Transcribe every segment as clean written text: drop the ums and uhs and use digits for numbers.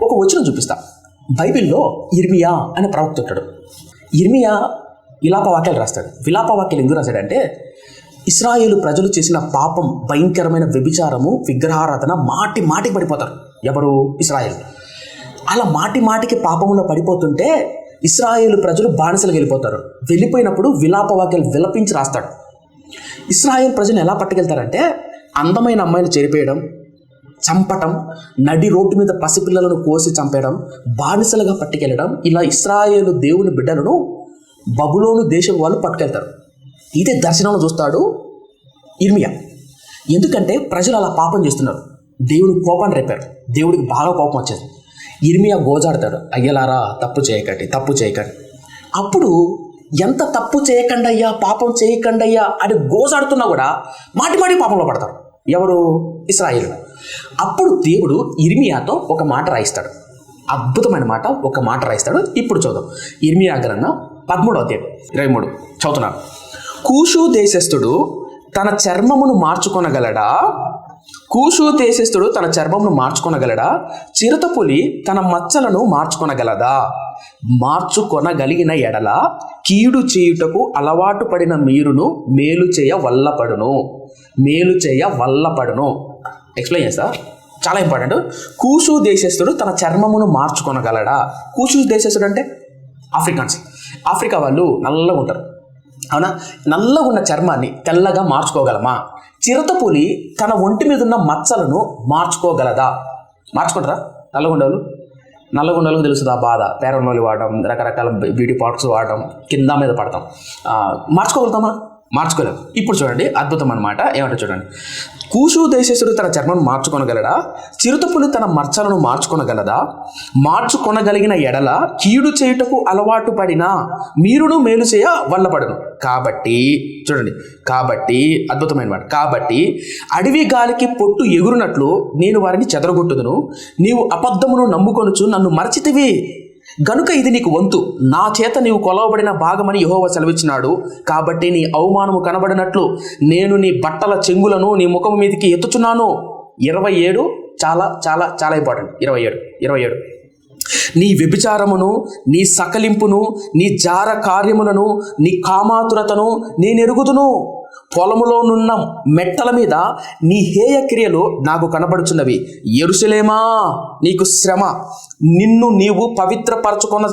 ఒక వచనం చూపిస్తా. బైబిల్లో ఇర్మియా అనే ప్రవక్త ఉంటాడు. ఇర్మియా విలాప వాక్యాలు రాస్తాడు. విలాప వాక్యాలు ఎందుకు రాశాడంటే, ఇశ్రాయేలు ప్రజలు చేసిన పాపం, భయంకరమైన వ్యభిచారము, విగ్రహారాధన మాటి మాటికి పడిపోతారు. ఎవరు? ఇశ్రాయేలు. అలా మాటి మాటికి పాపంలో పడిపోతుంటే ఇశ్రాయేలు ప్రజలు బానిసలకు వెళ్ళిపోతారు. వెళ్ళిపోయినప్పుడు విలాప వాక్యాలు విలపించి రాస్తాడు. ఇశ్రాయేల్ ప్రజలు ఎలా పట్టుకెళ్తారంటే, అందమైన అమ్మాయిలు చెరిపేయడం, చంపటం, నడి రోడ్డు మీద పసిపిల్లలను కోసి చంపేయడం, బానిసలుగా పట్టుకెళ్ళడం, ఇలా ఇశ్రాయేలు దేవుని బిడ్డలను బబులోను దేశం వాళ్ళు పట్టుకెళ్తారు. ఇదే దర్శనంలో చూస్తాడు ఇర్మియా. ఎందుకంటే ప్రజలు అలా పాపం చేస్తున్నారు, దేవుని కోపాన్ని రేపారు, దేవుడికి బాగా కోపం వచ్చేది. ఇర్మియా గోజాడతాడు, అయ్యలారా తప్పు చేయకండి, తప్పు చేయకండి. అప్పుడు ఎంత తప్పు చేయకండి అయ్యా, పాపం చేయకండి అయ్యా అని గోజాడుతున్నా కూడా మాటి మాటి పాపంలో పడతారు. ఎవరు? ఇశ్రాయేలు. అప్పుడు దేవుడు ఇర్మియాతో ఒక మాట రాయిస్తాడు, అద్భుతమైన మాట, ఒక మాట రాయిస్తాడు. ఇప్పుడు చూద్దాం. ఇర్మియా గ్రంథం 13వ అధ్యాయం 23 చదువుతున్నాను. కూషు దేశస్థుడు తన చర్మమును మార్చుకొనగలడా? కూషు దేశస్థుడు తన చర్మమును మార్చుకొనగలడా? చిరుతపులి తన మచ్చలను మార్చుకొనగలదా? మార్చుకొనగలిగిన ఎడల కీడు చేయుటకు అలవాటు పడిన మీరును మేలు చేయ వల్లపడును. మేలు చేయ వల్లపడును. ఎక్స్ప్లెయిన్ చేస్తా, చాలా ఇంపార్టెంట్. కూషు దేశస్థుడు తన చర్మమును మార్చుకొనగలడా? కూషు దేశస్థుడు అంటే ఆఫ్రికన్స్. ఆఫ్రికా వాళ్ళు నల్లగా ఉంటారు, అవునా? నల్లగా ఉన్న చర్మాన్ని తెల్లగా మార్చుకోగలమా? చిరుతపులి తన ఒంటి మీద ఉన్న మచ్చలను మార్చుకోగలదా? మార్చుకుంటారా? నల్లగుండలకు తెలుస్తుంది ఆ బాధ. పేరనోలి వాడడం, రకరకాల బ్యూటీ ప్రొడక్ట్స్ వాడడం, కింద మీద పడతాం. మార్చుకోగలుగుతామా? మార్చుకోలేము. ఇప్పుడు చూడండి, అద్భుతం అన్నమాట. ఏమంటే చూడండి, కూషు దేశస్థుడు తన చర్మను మార్చుకొనగలడా? చిరుతపులి తన మచ్చలను మార్చుకొనగలదా? మార్చుకొనగలిగిన ఎడల కీడు చేయుటకు అలవాటు పడినా మీరును మేలు చేయ వల్లపడను. కాబట్టి చూడండి, కాబట్టి అద్భుతమైన మాట. కాబట్టి అడవి గాలికి పొట్టు ఎగురునట్లు నేను వారిని చెదరగొట్టుదును. నీవు అబద్ధమును నమ్ముకొనుచు నన్ను మరచితివి గనుక ఇది నీకు వంతు. నా చేత నీవు కొలవబడిన భాగమని యెహోవా సెలవిచ్చినాడు. కాబట్టి నీ అవమానము కనబడినట్లు నేను నీ బట్టల చెంగులను నీ ముఖం మీదకి ఎత్తుచున్నాను. 27 చాలా చాలా చాలా ఇంపార్టెంట్. 27 నీ వ్యభిచారమును, నీ సకలింపును, నీ జార కార్యములను, నీ కామాతురతను నేనెరుగుదును. పొలములోనున్న మెట్టల మీద నీ హేయ క్రియలు నాకు కనబడుచున్నవి. యెరూషలేమా, నీకు శ్రమ, నిన్ను నీవు పవిత్రపరచుకొన్న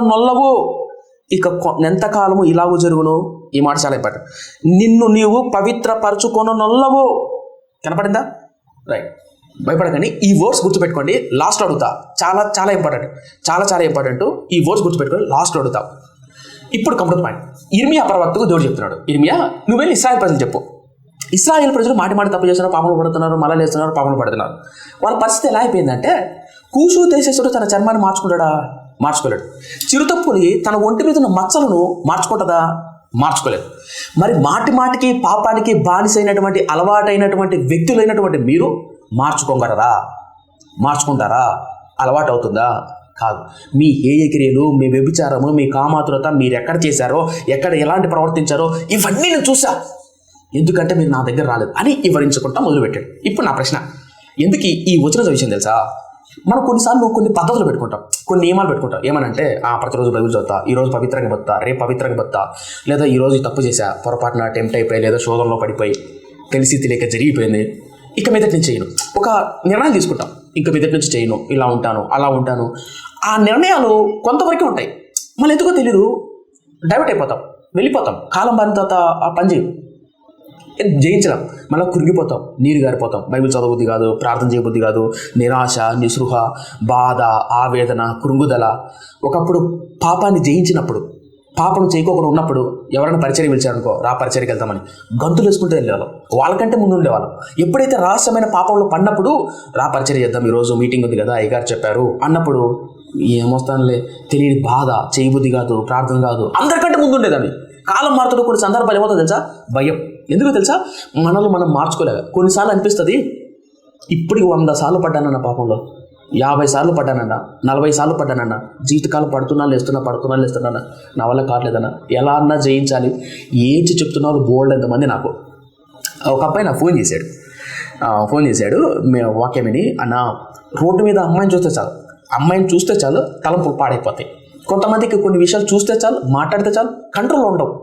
నొల్లవు. ఇక ఎంతకాలము ఇలాగూ జరుగును? ఈ మాట చాలా ఇంపార్టెంట్. నిన్ను నీవు పవిత్రపరచుకొన్న నొల్లవు. కనపడిందా? రైట్. భయపడకండి, ఈ వర్డ్స్ గుర్తుపెట్టుకోండి. లాస్ట్ అడుగుతా, చాలా చాలా ఇంపార్టెంట్, చాలా చాలా ఇంపార్టెంట్. ఈ వర్డ్స్ గుర్తుపెట్టుకోండి, లాస్ట్ అడుగుతా. ఇప్పుడు కంప్లీట్ పాయింట్. ఇర్మియా ప్రవక్తకు దేవుడు చెప్తున్నాడు, ఇర్మియా నువ్వు వెళ్ళి ఇశ్రాయేల్ ప్రజలు చెప్పు. ఇశ్రాయేల్ ప్రజలు మాటి మాటి తప్పు చేస్తున్నారు, పాపలు పడుతున్నారు, మళ్ళీ లేస్తున్నారు, పాపలు పడుతున్నారు. వాళ్ళ పరిస్థితి ఎలా అయిపోయిందంటే, కూషు దేశస్థుడు తన చర్మాన్ని మార్చుకుంటాడా? మార్చుకోలేడు. చిరుతపులి తన ఒంటి మీద ఉన్న మచ్చలను మార్చుకుంటుందా? మార్చుకోలేదు. మరి మాటి మాటికి పాపానికి బానిసైనటువంటి అలవాటైనటువంటి వ్యక్తులైనటువంటి మీరు మార్చుకోగలరా? మార్చుకుంటారా? అలవాటు అవుతుందా? కాదు. మీ హేయ క్రియలు, మీ వ్యభిచారము, మీ కామాతురత మీరు ఎక్కడ చేశారో, ఎక్కడ ఎలాంటి ప్రవర్తించారో ఇవన్నీ నేను చూసా, ఎందుకంటే మీరు నా దగ్గర రాలేదు అని వివరించుకుంటా మొదలుపెట్టాడు. ఇప్పుడు నా ప్రశ్న, ఎందుకు ఈ వచ్చిన విషయం తెలుసా? మనం కొన్నిసార్లు కొన్ని పద్ధతులు పెట్టుకుంటాం, కొన్ని నియమాలు పెట్టుకుంటాం. ఏమనంటే, ప్రతిరోజు బైబిల్ చదువుతా, ఈరోజు పవిత్రంగా బతుకుతా, రేపు పవిత్రంగా బతుకుతా, లేదా ఈరోజు తప్పు చేశా, పొరపాటున టెంప్ట్ అయిపోయి, లేదా శోధనలో పడిపోయి తెలిసి తెలియక జరిగిపోయింది, ఇక మీదటి నుంచి చేయను. ఒక నిర్ణయం తీసుకుంటాం, ఇంక మీదటి నుంచి చేయను, ఇలా ఉంటాను, అలా ఉంటాను. ఆ నిర్ణయాలు కొంతవరకే ఉంటాయి, మళ్ళీ ఎందుకో తెలీదు డైవర్ట్ అయిపోతాం, వెళ్ళిపోతాం. కాలం బారిన తర్వాత ఆ పని చేయం, జయించలేం, మళ్ళీ కురిగిపోతాం, నీరు గారిపోతాం. బైబిల్ చదవబుద్ధి కాదు, ప్రార్థన చేయబుద్ధి కాదు, నిరాశ, నిస్పృహ, బాధ, ఆవేదన, కృంగుదల. ఒకప్పుడు పాపాన్ని జయించినప్పుడు, పాపం చేయకోకుండా ఉన్నప్పుడు ఎవరైనా పరిచర్య పిలిచారనుకో, రా పరిచర్యకి వెళ్తామని గంతులు వేసుకుంటూ వెళ్ళేవాళ్ళం, వాళ్ళకంటే ముందు ఉండేవాళ్ళం. ఎప్పుడైతే రహస్యమైన పాపంలో పడినప్పుడు, రా పరిచర్య చేద్దాం, ఈరోజు మీటింగ్ ఉంది కదా, అయ్యగారు చెప్పారు అన్నప్పుడు, ఏమొస్తానులే తెలియని బాధ, చేయబుద్ధి కాదు, ప్రార్థన కాదు, అందరికంటే ముందు ఉండేదాన్ని. కాలం మారుతున్న కొన్ని సందర్భాలు ఏమవుతుందో తెలుసా? భయం. ఎందుకు తెలుసా? మనల్ని మనం మార్చుకోలేక. కొన్నిసార్లు అనిపిస్తుంది, ఇప్పటికి 100 సార్లు పడ్డానన్న పాపంలో, 50 సార్లు పడ్డానన్నా, 40 సార్లు పడ్డానన్నా, జీవితకాలం పడుతున్నా లేస్తున్నా, నా వల్ల కావట్లేదన్నా, ఎలా అన్నా జయించాలి, ఏంటి చెప్తున్నారు బోల్డ్ ఎంతమంది. నాకు ఒక అబ్బాయి నాకు ఫోన్ చేశాడు, ఫోన్ చేశాడు. వాక్యం విని, అన్న రోడ్డు మీద అమ్మాయిని చూస్తే చాలు తలంపులు పాడైపోతాయి. కొంతమందికి కొన్ని విషయాలు చూస్తే చాలు, మాట్లాడితే చాలు, కంట్రోల్ ఉండవు.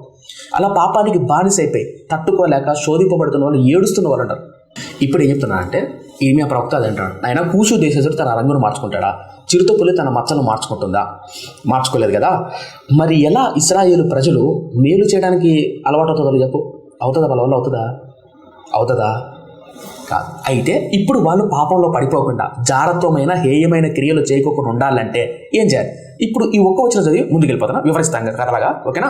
అలా పాపానికి బానిస అయిపోయి తట్టుకోలేక శోధింపబడుతున్న వాళ్ళు, ఏడుస్తున్న వాళ్ళు అంటారు. ఇప్పుడు ఏం చెప్తున్నా అంటే, ఇర్మియా ప్రవక్త అది అంటాడు, ఆయన కూసు దేశస్తుడు తన రంగును మార్చుకుంటాడా? చిరుతపులి తన మచ్చలను మార్చుకుంటుందా? మార్చుకోలేదు కదా. మరి ఎలా ఇశ్రాయేలు ప్రజలు మేలు చేయడానికి అలవాటు అవుతుందో చెప్పు. అవుతుందా? వాళ్ళ వల్ల అవుతుందా? కాదు. అయితే ఇప్పుడు వాళ్ళు పాపంలో పడిపోకుండా, జారత్వమైన హేయమైన క్రియలు చేయకోకుండా ఉండాలంటే ఏం చేయాలి? ఇప్పుడు ఈ ఒక్క వచ్చిన చదివి ముందుకు వెళ్ళిపోతున్నా, వివరిస్తాను కథలాగా. ఓకేనా?